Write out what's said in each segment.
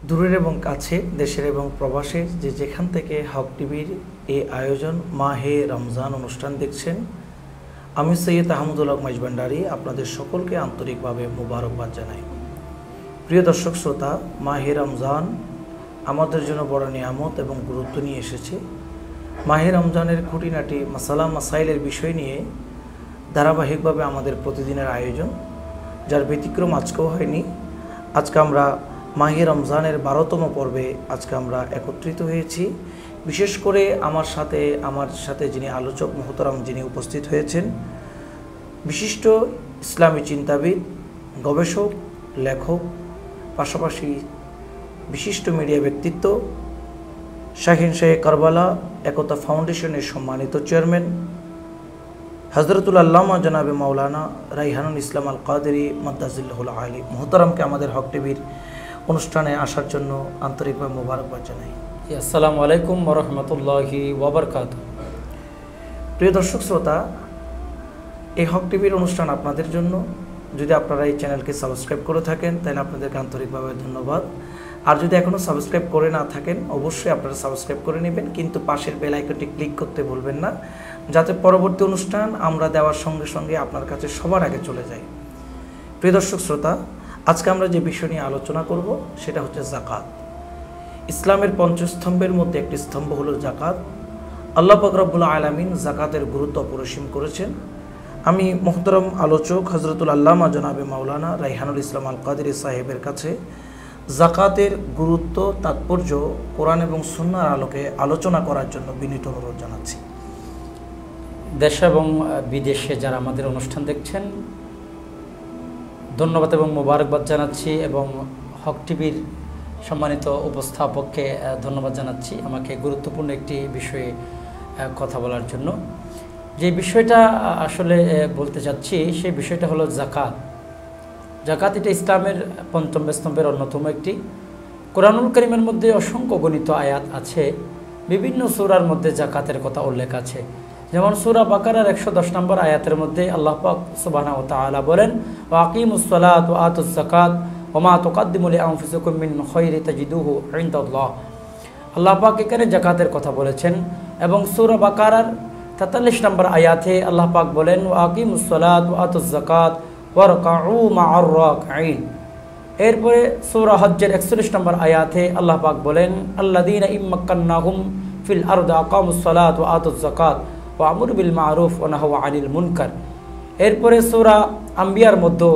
দূরের এবং কাছে, দেশের এবং প্রবাসে যে যেখান থেকে হক টিভির এই আয়োজন মাহে রমজান অনুষ্ঠান দেখছেন, আমি সৈয়দ আহমদুল হক মাইজভান্ডারী আপনাদের সকলকে আন্তরিকভাবে মোবারকবাদ জানাই। প্রিয় দর্শক শ্রোতা, মাহে রমজান আমাদের জন্য বড় নিয়ামত এবং গুরুত্ব নিয়ে এসেছে। মাহে রমজানের খুঁটিনাটি মাসালা মাসাইলের বিষয় নিয়ে ধারাবাহিকভাবে আমাদের প্রতিদিনের আয়োজন, যার ব্যতিক্রম আজকেও হয়নি। আজকে আমরা মাহে রমজানের 12তম পর্বে আজকে আমরা একত্রিত হয়েছি। বিশেষ করে আমার সাথে যিনি আলোচক মোহতারাম যিনি উপস্থিত হয়েছেন, বিশিষ্ট ইসলামী চিন্তাবিদ, গবেষক, লেখক, পাশাপাশি বিশিষ্ট মিডিয়া ব্যক্তিত্ব, শাহিন শাহে কারবালা একতা ফাউন্ডেশনের সম্মানিত চেয়ারম্যান হযরতুল আল্লামা জনাবে মাওলানা রাইহানুল ইসলাম আল কাদেরী মাদ্দাজিল্লাহুল আলী মোহতারামকে আমাদের হক টিভির অনুষ্ঠানে আসার জন্য আন্তরিকভাবে মোবারকবাদ জানাই। আসসালামু আলাইকুম ওয়া রাহমাতুল্লাহি ওয়া বারাকাতুহু। প্রিয় দর্শক শ্রোতা, এই হক টিভির অনুষ্ঠান আপনাদের জন্য। যদি আপনারা এই চ্যানেলকে সাবস্ক্রাইব করে থাকেন তাহলে আপনাদেরকে আন্তরিকভাবে ধন্যবাদ। আর যদি এখনও সাবস্ক্রাইব করে না থাকেন, অবশ্যই আপনারা সাবস্ক্রাইব করে নেবেন, কিন্তু পাশের বেল আইকনটি ক্লিক করতে ভুলবেন না, যাতে পরবর্তী অনুষ্ঠান আমরা দেওয়ার সঙ্গে সঙ্গে আপনার কাছে সবার আগে চলে যায়। প্রিয় দর্শক শ্রোতা, আজকে আমরা যে বিষয় নিয়ে আলোচনা করব সেটা হচ্ছে যাকাত। ইসলামের পঞ্চস্তম্ভের মধ্যে একটি স্তম্ভ হলো যাকাত। আল্লাহ পাক রব্বুল আলামিন যাকাতের গুরুত্ব অপরিসীম করেছেন। আমি মোহতারম আলোচক হযরতুল আল্লামা জনাবে মাওলানা রাইহানুল ইসলাম আল কাদেরী সাহেবের কাছে যাকাতের গুরুত্ব, তাৎপর্য কোরআন এবং সুন্নাহর আলোকে আলোচনা করার জন্য বিনীত অনুরোধ জানাচ্ছি। দেশ এবং বিদেশে যারা আমাদের অনুষ্ঠান দেখছেন, ধন্যবাদ এবং মোবারকবাদ জানাচ্ছি, এবং হক টিভির সম্মানিত উপস্থাপককে ধন্যবাদ জানাচ্ছি আমাকে গুরুত্বপূর্ণ একটি বিষয়ে কথা বলার জন্য। যে বিষয়টা আসলে বলতে চাচ্ছি সেই বিষয়টা হলো যাকাত। যাকাত এটা ইসলামের পঞ্চম স্তম্ভের অন্যতম একটি। কোরআনুল কারীমের মধ্যে অসংখ্য গণিত আয়াত আছে, বিভিন্ন সূরার মধ্যে যাকাতের কথা উল্লেখ আছে। যেমন সূরা বাকারার 110 নম্বর আয়াতের মধ্যে আল্লাহ পাক সুবহানাহু ওয়া তাআলা বলেন, ওয়া আকিমুস সালাত ওয়া আতুজ যাকাত ওয়া মা তুকদ্দিমু লিআনফুসিকুম মিন খায়রি তাজিদুহু ইনদাল্লাহ। আল্লাহ পাক এখানে যাকাতের কথা বলেছেন। এবং সূরা বাকারার 43 নম্বর আয়াতে আল্লাহ পাক বলেন, ওয়া আকিমুস সালাত ওয়া আতুজ যাকাত ওয়ারকাউ মা'আর রাকিঈন। এরপরে সূরা হজ্জের 41 নম্বর আয়াতে আল্লাহ পাক বলেন, আল্লাযীনা ইম্মাক্কান্নাহুম ফিল আরদি আকামুস সালাত ওয়া আতুজ যাকাত ওয়া আমরু বিল মা'রুফ ওয়া নাহাউ আনিল মুনকার। এরপরে সূরা আম্বিয়ার মধ্যে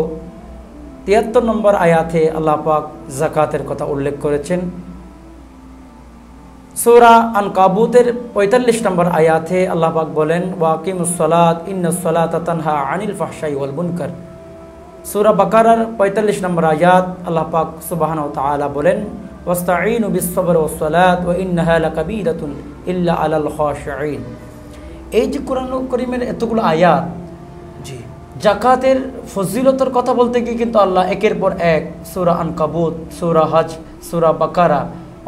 73 নম্বর আয়াতে আল্লাহ পাক যাকাতের কথা উল্লেখ করেছেন। সূরা আনকাবুতের 45 নম্বর আয়াতে আল্লাহ পাক বলেন, ওয়া আকিমুস সালাত ইন্নাস সালাতা তানহা আনিল ফাহশাই ওয়াল মুনকার। সূরা বাকারার 45 নম্বর আয়াত আল্লাহ পাক সুবহানাহু ওয়া তাআলা বলেন, ওয়াস্তাঈনু বিস-সাবরি ওয়াস-সালাত ওয়া ইন্নাহা লাকাবীরাতুন ইল্লা আলাল খাশিঈন। এই যে কোরআনুল কারীমের এতগুলো আয়াত, জি, যাকাতের ফজিলতের কথা বলতে গিয়ে কিন্তু আল্লাহ একের পর এক সূরা আনকাবুত, সূরা হজ, সূরা বাকারা,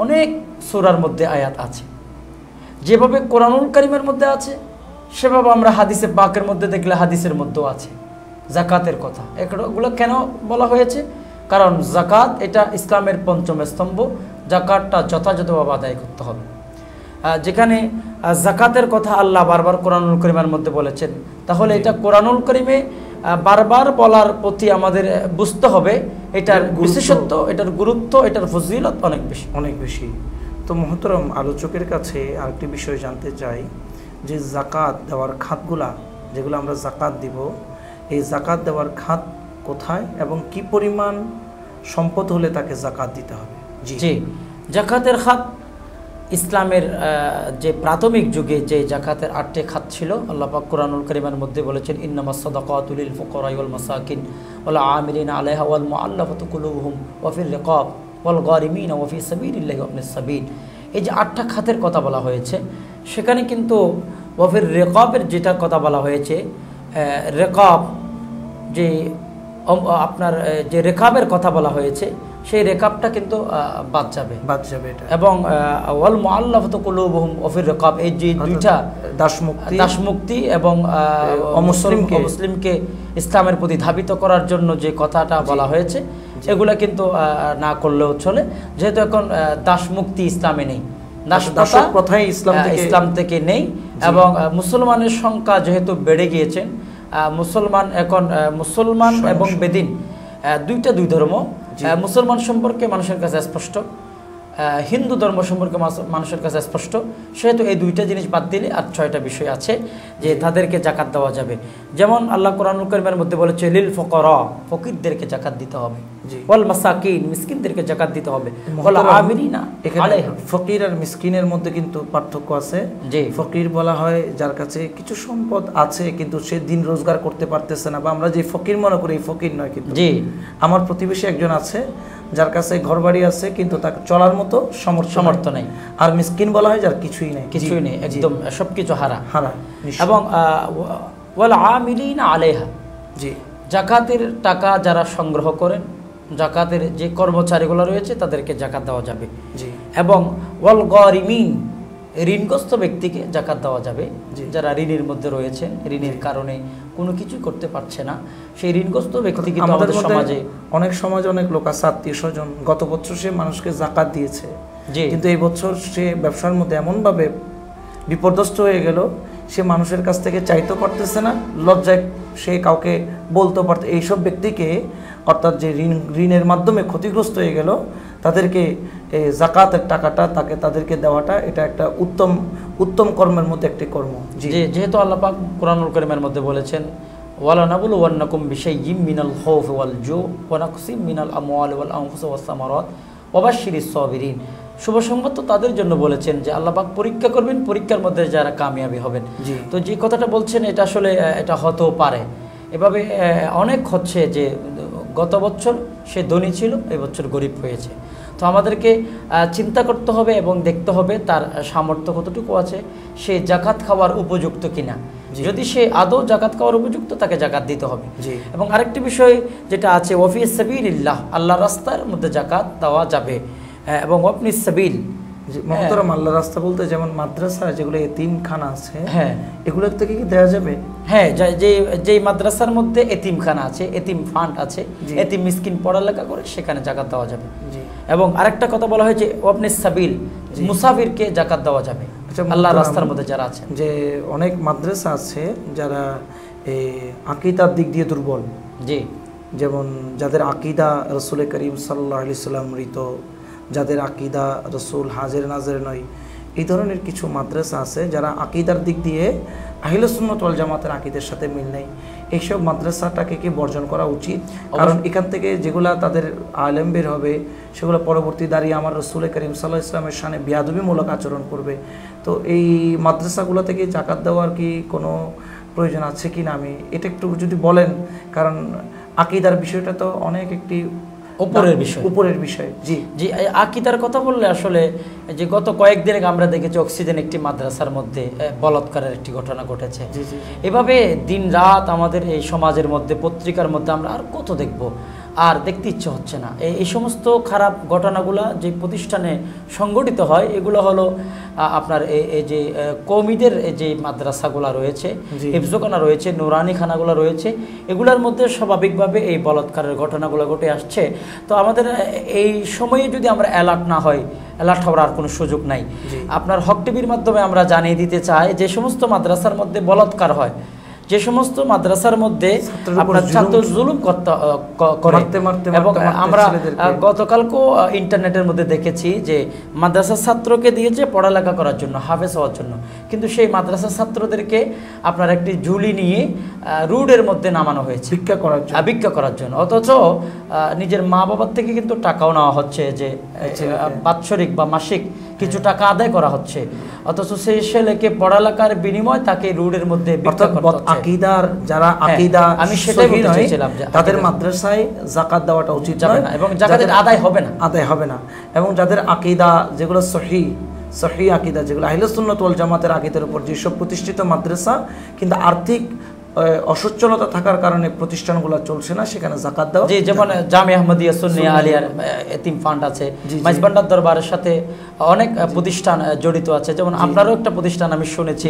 অনেক সূরার মধ্যে আয়াত আছে। যেভাবে কোরআনুল কারীমের মধ্যে আছে, সেভাবে আমরা হাদিসে পাকের মধ্যে দেখলে হাদিসের মধ্যেও আছে যাকাতের কথা। এগুলো কেন বলা হয়েছে? কারণ যাকাত এটা ইসলামের পঞ্চম স্তম্ভ। যাকাতটা যথাযথভাবে আদায় করতে হবে। যেখানে যাকাতের কথা আল্লাহ বারবার কোরআনুল কারীমের মধ্যে বলেছেন, তাহলে এটা কোরআনুল কারীমে বারবার বলার প্রতি আমাদের বুঝতে হবে এটার বিশেষত্ব, এটার গুরুত্ব, এটার ফজিলত অনেক বেশি। তো মোহতারম আলোচকের কাছে আরেকটি বিষয় জানতে চাই, যে যাকাত দেওয়ার খাতগুলা, যেগুলো আমরা যাকাত দিব, এই যাকাত দেওয়ার খাত কোথায় এবং কি পরিমাণ সম্পদ হলে তাকে যাকাত দিতে হবে? জি, যাকাতের খাত ইসলামের যে প্রাথমিক যুগে যে যাকাতের 8টি খাত ছিল, আল্লাহ পাক কোরআনুল কারীমের মধ্যে বলেছেন, ইন্নামাস সাদাকাতু লিল ফুকারা ওয়াল মাসাকিন ওয়াল আমিলিনা আলাইহা ওয়াল মুআল্লাফাতু কুলুবুহুম ওয়া ফির রিকাব ওয়াল গারিমিনা ওয়া ফি সাবিলিল্লাহি ওয়া ইবনিস সাবিল। এই যে 8টা খাতের কথা বলা হয়েছে, সেখানে কিন্তু ওয়া ফির রিকাবের যেটা কথা বলা হয়েছে, রিকাব যে আপনার যে রেকাবের কথা বলা হয়েছে, সেই রেকাবটা কিন্তু বাদ যাবে এটা। এবং ওয়াল মুআল্লাফাতু কুলুবুহুম ওয়া ফির রিকাব, এই যে দুইটা দাসমুক্তি এবং অমুসলিমকে ইসলামের প্রতি ধাবিত করার জন্য যে কথাটা বলা হয়েছে, এগুলা কিন্তু না করলেও চলে, যেহেতু এখন দাস মুক্তি ইসলামে নেই, দাস প্রথাই ইসলাম থেকে নেই। এবং মুসলমানের সংখ্যা যেহেতু বেড়ে গিয়েছেন, মুসলমান এখন মুসলমান এবং বেদিন দুই ধর্ম। মুসলমান সম্পর্কে মানুষের কাছে স্পষ্ট, হিন্দু ধর্ম সম্পর্কে মানুষের কাছে স্পষ্ট, সেহেতু এই দুইটা জিনিস বাদ দিলে আর 6টা বিষয় আছে যে তাদেরকে জাকাত দেওয়া যাবে। যেমন আল্লাহ কোরআনুল কারীমের মধ্যে বলেছে লিল ফুকারা, ফকিরদেরকে জাকাত দিতে হবে, ওয়াল মাসাকিন, মিসকিনদেরকে জাকাত দিতে হবে, ওয়াল আমিলিনা আলাইহা। ফকির আর মিসকিনের মধ্যে কিন্তু পার্থক্য আছে। ফকির বলা হয় যার কাছে কিছু সম্পদ আছে কিন্তু সে দিন রোজগার করতে পারতেছে না, বা আমরা যে ফকির মনে করি এই ফকির নয়। কিন্তু আমার প্রতিবেশী একজন আছে যার কাছে ঘরবাড়ি আছে কিন্তু তাকে চলার মতো সামর্থ্য নেই। আর মিসকিন বলা হয় যার কিছুই নেই, একদম সবকিছু হারা। এবং ওয়াল আমিলিনা আলাইহা, জাকাতের টাকা যারা সংগ্রহ করেন, জাকাতের যে কর্মচারীগুলো রয়েছে তাদেরকে জাকাত দেওয়া যাবে। এবং ওয়াল গারিমিন, ঋণগ্রস্ত ব্যক্তিকে জাকাত দেওয়া যাবে। যারা ঋণের মধ্যে রয়েছেন, ঋণের কারণে কোনো কিছু করতে পারছে না, সেই ঋণগ্রস্ত ব্যক্তি কিন্তু আমাদের সমাজে অনেক লোক আছে, আত্মীয় স্বজন, গত বছর সে মানুষকে জাকাত দিয়েছে, কিন্তু এই বছর সে ব্যবসার মধ্যে এমনভাবে বিপর্যস্ত হয়ে গেল, সে মানুষের কাছ থেকে চাইতে পারতেছে না, লজ্জায় সে কাউকে বলতে পারত। এইসব ব্যক্তিকে, অর্থাৎ যে ঋণের মাধ্যমে ক্ষতিগ্রস্ত হয়ে গেল, তাদেরকে জাকাতের টাকাটা তাদেরকে দেওয়াটা এটা একটা উত্তম কর্মের মধ্যে একটি কর্ম। যেহেতু আল্লাহ পাক কোরআনুল কারীমের মধ্যে বলেছেন ওয়ালা নাবলুওয়ান্নাকুম বিশাইইম মিনাল খাউফি ওয়াল জু ওয়া নাকসিম মিনাল আমওয়ালি ওয়াল আনফুসি ওয়াস সামারাত ওয়া বাশশিরিস সাবিরিন। শুভ সংবাদ তো তাদের জন্য বলেছেন যে আল্লাহ পাক পরীক্ষা করবেন, পরীক্ষার মধ্যে যারা কামিয়াবি হবেন। তো যে কথাটা বলছেন এটা আসলে এটা হতেও পারে। এভাবে অনেক হচ্ছে যে গত বছর সে ধনী ছিল, এই বছর গরিব হয়েছে। তো আমাদেরকে চিন্তা করতে হবে এবং দেখতে হবে তার সামর্থ্য কতটুকু আছে, সে জাকাত খাওয়ার উপযুক্ত কিনা। যদি সে আদৌ জাকাত খাওয়ার উপযুক্ত, তাকে জাকাত দিতে হবে। এবং আরেকটি বিষয় যেটা আছে ওয়াফি সাবিলিল্লাহ, আল্লাহর রাস্তার মধ্যে জাকাত দেওয়া যাবে। এবং ওয়াবনি সাবিল, মহতরম আল্লাহর রাস্তা বলতে যেমন মাদ্রাসা যেগুলো এতিমখানা আছে, এগুলোর থেকে কি দেওয়া যাবে? হ্যাঁ, যে মাদ্রাসার মধ্যে এতিমখানা আছে, এতিম ফান্ড আছে, এতিম মিসকিন পড়ালেখা করে, সেখানে জাকাত দেওয়া যাবে। এবং আরেকটা কথা বলা হয়েছে ওয়াবনি সাবিল, মুসাফিরকে জাকাত দেওয়া যাবে আল্লাহর রাস্তার মধ্যে যারা আছে। যে অনেক মাদ্রাসা আছে যারা আকীদার দিক দিয়ে দুর্বল, যেমন যাদের আকীদা রাসূল করিম সাল্লাল্লাহু আলাইহি সাল্লাম মৃত, যাদের আকীদা রসুল হাজির নাজির নয়, এই ধরনের কিছু মাদ্রাসা আছে যারা আকীদার দিক দিয়ে আহলে সুন্নাত ওয়াল জামাতের আকীদার সাথে মিল নেই। এইসব মাদ্রাসাটাকে কি বর্জন করা উচিত? কারণ এখান থেকে যেগুলা তাদের আলেম বের হবে, সেগুলো পরবর্তী দাঁড়িয়ে আমার রসুল করিম সাল্লাল্লাহু আলাইহি ওয়াসাল্লামের শানে বেয়াদবিমূলক আচরণ করবে। তো এই মাদ্রাসাগুলো থেকে জাকাত দেওয়ার কি কোনো প্রয়োজন আছে কি না, আমি এটা একটু যদি বলেন। কারণ আকীদার বিষয়টা তো অনেক একটি উপরের বিষয়। জি, আকীদার কথা বললে আসলে যে গত কয়েকদিন আগে আমরা দেখেছি অক্সিজেন একটি মাদ্রাসার মধ্যে বলাৎকারের একটি ঘটনা ঘটেছে। এভাবে দিন রাত আমাদের এই সমাজের মধ্যে, পত্রিকার মধ্যে আমরা আর কত দেখব, আর দেখতে ইচ্ছে হচ্ছে না। এই সমস্ত খারাপ ঘটনাগুলো যে প্রতিষ্ঠানে সংগঠিত হয়, এগুলো হলো আপনার এই যে কওমিদের যে মাদ্রাসাগুলো রয়েছে, হিফজখানা রয়েছে, নুরানি খানাগুলো রয়েছে, এগুলোর মধ্যে স্বাভাবিকভাবে এই বলাৎকারের ঘটনাগুলো ঘটে আসছে। তো আমাদের এই সময়ে যদি আমরা অ্যালার্ট না হয়, অ্যালার্ট হওয়ার আর কোনো সুযোগ নাই। আপনার হক টিভির মাধ্যমে আমরা জানিয়ে দিতে চাই যে সমস্ত মাদ্রাসার মধ্যে বলাৎকার হয়, যে সমস্ত মাদ্রাসার মধ্যে আপনার ছাত্র জুলুম করে, এবং আমরা গতকালকেও ইন্টারনেটের মধ্যে দেখেছি যে মাদ্রাসার ছাত্রকে দিয়েছে পড়ালেখা করার জন্য, হাফেজ হওয়ার জন্য, কিন্তু সেই মাদ্রাসার ছাত্রদেরকে আপনার একটি ঝুলি নিয়ে রোডের মধ্যে নামানো হয়েছে ভিক্ষা করার জন্য। অথচ নিজের মা বাবার থেকে কিন্তু টাকাও নেওয়া হচ্ছে, যে বাৎসরিক বা মাসিক কিছু টাকা আদায় করা হচ্ছে, অথচ সেই ছেলেকে পড়ালেখার বিনিময় তাকে রোডের মধ্যে ভিক্ষা করতে হচ্ছে। আকীদার যারা আকীদা আমি সেটাই বলতে চাইছিলাম যে তাদের মাদ্রাসায় যাকাত দেওয়াটা উচিত নয়, এবং যাকাতের আদায় হবে না। এবং যাদের আকীদা যেগুলো সহি আকীদা, যেগুলো আহলে সুন্নাত ওয়াল জামাতের আকীদার উপর যেসব প্রতিষ্ঠিত মাদ্রাসা, কিন্তু আর্থিক অসচ্ছলতা থাকার কারণে প্রতিষ্ঠানগুলো চলছে না, সেখানে জাকাত দেওয়া। জি, যেমন জামিয়া আহমদিয়া সুন্নিয়া আলিয়ার এতিম ফান্ড আছে, মাইজবান্ডার দরবারের সাথে অনেক প্রতিষ্ঠান জড়িত আছে। যেমন আপনারও একটা প্রতিষ্ঠান আমি শুনেছি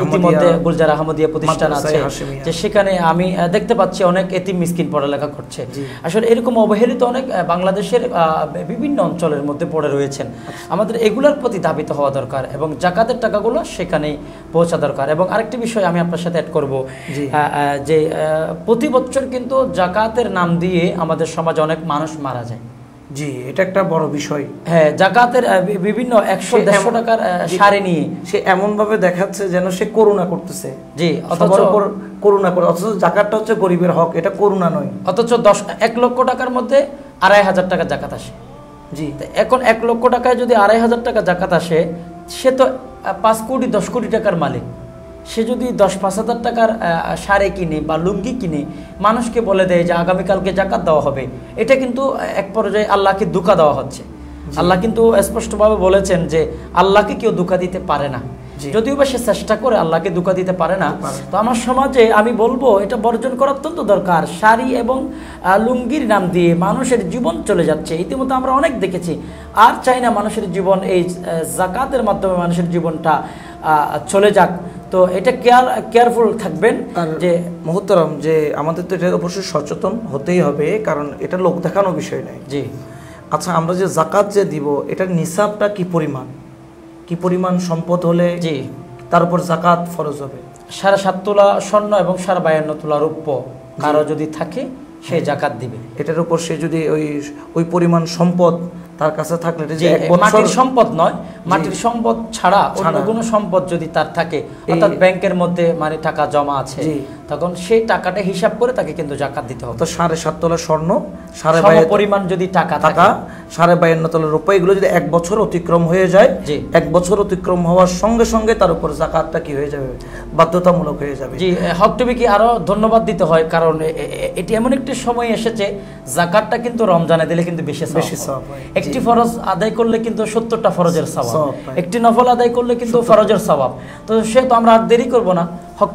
ইতিমধ্যে, গুলজার আহমদিয়া প্রতিষ্ঠান আছে, যে সেখানে আমি দেখতে পাচ্ছি অনেক এতিম মিসকিন পড়ালেখা করছে। আসলে এরকম অবহেলিত অনেক বাংলাদেশের বিভিন্ন অঞ্চলের মধ্যে পড়ে রয়েছেন। আমাদের এগুলোর প্রতি ধাবিত হওয়া দরকার এবং জাকাতের টাকাগুলো সেখানেই পৌঁছা দরকার। এবং আরেকটি বিষয় আমি আপনার সাথে অ্যাড করব, যে প্রতি বছর কিন্তু জাকাতের নাম দিয়ে আমাদের সমাজে অনেক মানুষ মারা যায়। জি, এটা একটা বড় বিষয়। হ্যাঁ, জাকাতের বিভিন্ন 100-150 টাকার শাড়ি নিয়ে সে এমন ভাবে দেখাচ্ছে যেন সে করুণা করতেছে। জি, অথচ করুণা করে, অথচ জাকাতটা হচ্ছে গরিবের হক, এটা করুণা নয়। অথচ 1 লক্ষ টাকার মধ্যে 2,500 টাকা জাকাত আসে। জি, এখন 1 লক্ষ টাকায় যদি 2,500 টাকা জাকাত আসে, সে তো 5 কোটি 10 কোটি টাকার মালিক। সে যদি 10-5 হাজার টাকার শাড়ি কিনে বা লুঙ্গি কিনে মানুষকে বলে দেয় যে আগামীকালকে জাকাত দেওয়া হবে, এটা কিন্তু এক পর্যায়ে আল্লাহকে ধোঁকা দেওয়া হচ্ছে। আল্লাহ কিন্তু স্পষ্টভাবে বলেছেন যে আল্লাহকে কেউ ধোঁকা দিতে পারে না, যদিও বা সে চেষ্টা করে আল্লাহকে ধোঁকা দিতে পারে না। তো আমার সমাজে আমি বলবো এটা বর্জন করা অত্যন্ত দরকার। শাড়ি এবং লুঙ্গির নাম দিয়ে মানুষের জীবন চলে যাচ্ছে, ইতিমধ্যে আমরা অনেক দেখেছি। আর চাই না মানুষের জীবন এই জাকাতের মাধ্যমে মানুষের জীবনটা চলে যাক। তো এটা কেয়ারফুল থাকবেন যে মুহতারাম, যে আমাদের তো এটা অবশ্যই সচেতন হতেই হবে, কারণ এটা লোক দেখানো বিষয় নয়। জি, আচ্ছা, আমরা যে জাকাত যে দিব, এটার নিসাবটা কি পরিমাণ সম্পদ হলে জি তার উপর জাকাত ফরজ হবে? 7.5 তোলা স্বর্ণ এবং 52 তোলা রৌপ্য কারো যদি থাকে সে জাকাত দিবে। এটার উপর সে যদি ওই পরিমাণ সম্পদ তার কাছে থাকলে, মাটির সম্পদ নয়, মাটির সম্পদ ছাড়া অন্য কোনো সম্পদ যদি তার থাকে, অর্থাৎ ব্যাংকের মধ্যে মানে টাকা জমা আছে, তখন সেই টাকাটা হিসাব করে তাকে কিন্তু জাকাত দিতে হবে। তো 7.5 তোলা স্বর্ণ, 52 পরিমাণ যদি টাকা 52 তোলা রূপা, এগুলো যদি 1 বছর অতিক্রম হয়ে যায়, 1 বছর অতিক্রম হওয়ার সঙ্গে সঙ্গে তার উপর জাকাতটা কি হয়ে যাবে? বাধ্যতামূলক হয়ে যাবে। জি, হক টিভিকে আরো ধন্যবাদ দিতে হয়, কারণ এটি এমন একটি সময় এসেছে, জাকাতটা কিন্তু রমজানে দিলে কিন্তু বেশি সওয়াব হয়। একটি ফরজ আদায় করলে কিন্তু 70টা ফরজের সওয়াব, একটি নফল আদায় করলে কিন্তু ফরজের সওয়াব। তো সেহেতু আমরা আর দেরি করব না, হক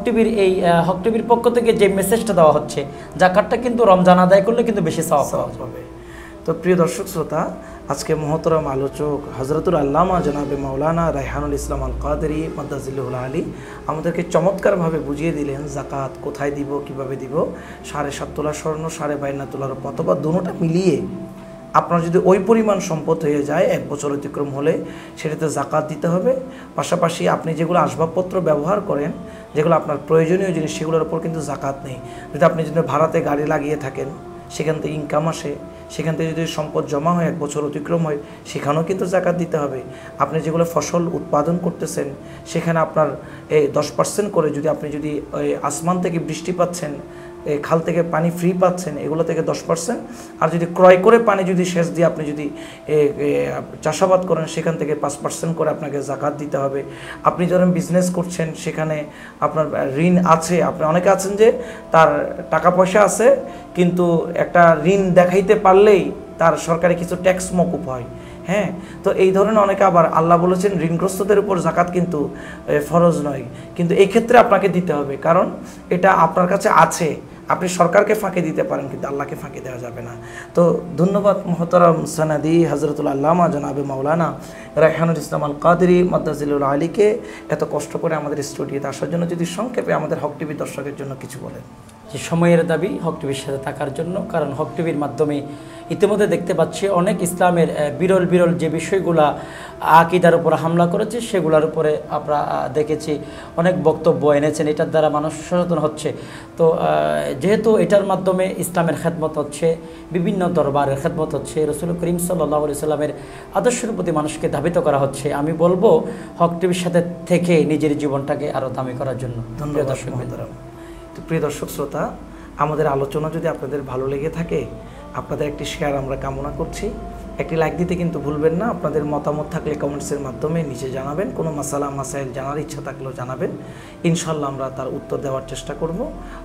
টিভির পক্ষ থেকে যে মেসেজটা দেওয়া হচ্ছে, জাকাতটা কিন্তু রমজান আদায় করলে কিন্তু বেশি সওয়াব হবে। তো প্রিয় দর্শক শ্রোতা, আজকে মহতরম আলোচক হযরতুল আল্লামা জনাবে মাওলানা রায়হানুল ইসলাম আল কাদেরী মাদ্দাজিল্লাহুল আলী আমাদেরকে চমৎকারভাবে বুঝিয়ে দিলেন জাকাত কোথায় দিব, কিভাবে দিব। 7.5 তোলা স্বর্ণ, 52 তোলার অথবা দুটোটা মিলিয়ে আপনার যদি ওই পরিমাণ সম্পদ হয়ে যায় 1 বছর অতিক্রম হলে, সেটাতে জাকাত দিতে হবে। পাশাপাশি আপনি যেগুলো আসবাবপত্র ব্যবহার করেন, যেগুলো আপনার প্রয়োজনীয় জিনিস, সেগুলোর উপর কিন্তু জাকাত নেই। যদি আপনি যদি ভাড়াতে গাড়ি লাগিয়ে থাকেন, সেখান থেকে ইনকাম আসে, সেখান থেকে যদি সম্পদ জমা হয় 1 বছর অতিক্রম হয়, সেখানেও কিন্তু জাকাত দিতে হবে। আপনি যেগুলো ফসল উৎপাদন করতেছেন, সেখানে আপনার 10% করে যদি আপনি যদি আসমান থেকে বৃষ্টি পাচ্ছেন, খাল থেকে পানি ফ্রি পাচ্ছেন, এগুলো থেকে 10%, আর যদি ক্রয় করে পানি যদি সেচ দিয়ে আপনি যদি চাষাবাদ করেন, সেখান থেকে 5% করে আপনাকে জাকাত দিতে হবে। আপনি ধরেন বিজনেস করছেন, সেখানে আপনার ঋণ আছে, আপনি অনেকে আছেন যে তার টাকা পয়সা আছে, কিন্তু একটা ঋণ দেখাইতে পারলেই তার সরকারি কিছু ট্যাক্স মকুব হয়। হ্যাঁ, তো এই ধরনের অনেকে, আবার আল্লাহ বলেছেন ঋণগ্রস্তদের উপর জাকাত কিন্তু ফরজ নয়, কিন্তু এই ক্ষেত্রে আপনাকে দিতে হবে, কারণ এটা আপনার কাছে আছে। আপনি সরকারকে ফাঁকি দিতে পারেন, কিন্তু আল্লাহকে ফাঁকি দেওয়া যাবে না। তো ধন্যবাদ মুহতারাম সানাদি হযরতুল আল্লামা জনাবে মাওলানা রায়হানুল ইসলাম আল কাদেরী মাদ্দাজিল্লাহুল আলীকে এত কষ্ট করে আমাদের স্টুডিওতে আসার জন্য। যদি সংক্ষেপে আমাদের হক টিভি দর্শকের জন্য কিছু বলেন। যে সময়ের দাবি হক টিভির সাথে থাকার জন্য, কারণ হক টিভির মাধ্যমে ইতিমধ্যে দেখতে পাচ্ছি অনেক ইসলামের বিরল যে বিষয়গুলা আকীদার উপর হামলা করেছে, সেগুলোর উপরে আমরা দেখেছি অনেক বক্তব্য এনেছেন, এটার দ্বারা মানুষ সচেতন হচ্ছে। তো যেহেতু এটার মাধ্যমে ইসলামের খেদমত হচ্ছে, বিভিন্ন দরবারের খেদমত হচ্ছে, রাসূল করিম সাল্লাল্লাহু আলাইহি সাল্লামের আদর্শের প্রতি মানুষকে ধাবিত করা হচ্ছে, আমি বলবো হক টিভির সাথে থেকে নিজের জীবনটাকে আরও দামি করার জন্য। ধন্যবাদ দর্শক। তো প্রিয় দর্শক শ্রোতা, আমাদের আলোচনা যদি আপনাদের ভালো লেগে থাকে, আপনাদের একটি শেয়ার আমরা কামনা করছি। একটি লাইক দিতে কিন্তু ভুলবেন না। আপনাদের মতামত থাকলে কমেন্টসের মাধ্যমে নিচে জানাবেন। কোনো মাসাইল জানার ইচ্ছা থাকলেও জানাবেন, ইনশাল্লাহ আমরা তার উত্তর দেওয়ার চেষ্টা করব।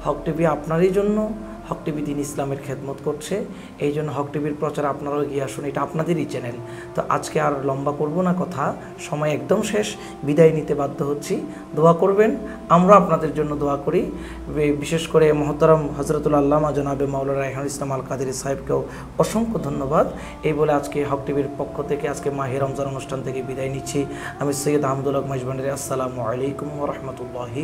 হক টিভি আপনারই জন্য, হক টিভি দিন ইসলামের খেদমত করছে। এই জন্য হক টিভির প্রচার আপনারাও এগিয়ে আসুন, এটা আপনাদেরই চ্যানেল। তো আজকে আর লম্বা করব না কথা, সময় একদম শেষ, বিদায় নিতে বাধ্য হচ্ছি। দোয়া করবেন, আমরা আপনাদের জন্য দোয়া করি। বিশেষ করে মহতারাম হজরতুল আল্লামা জনাবে মাওলানা রায়হানুল ইসলাম আল কাদেরী সাহেবকেও অসংখ্য ধন্যবাদ। এই বলে আজকে হক টিভির পক্ষ থেকে আজকে মাহে রমজান অনুষ্ঠান থেকে বিদায় নিচ্ছি। আমি সৈয়দ আহমদুল হক মাইজভান্ডারী। আসসালামু আলাইকুম ওয়া রাহমাতুল্লাহি।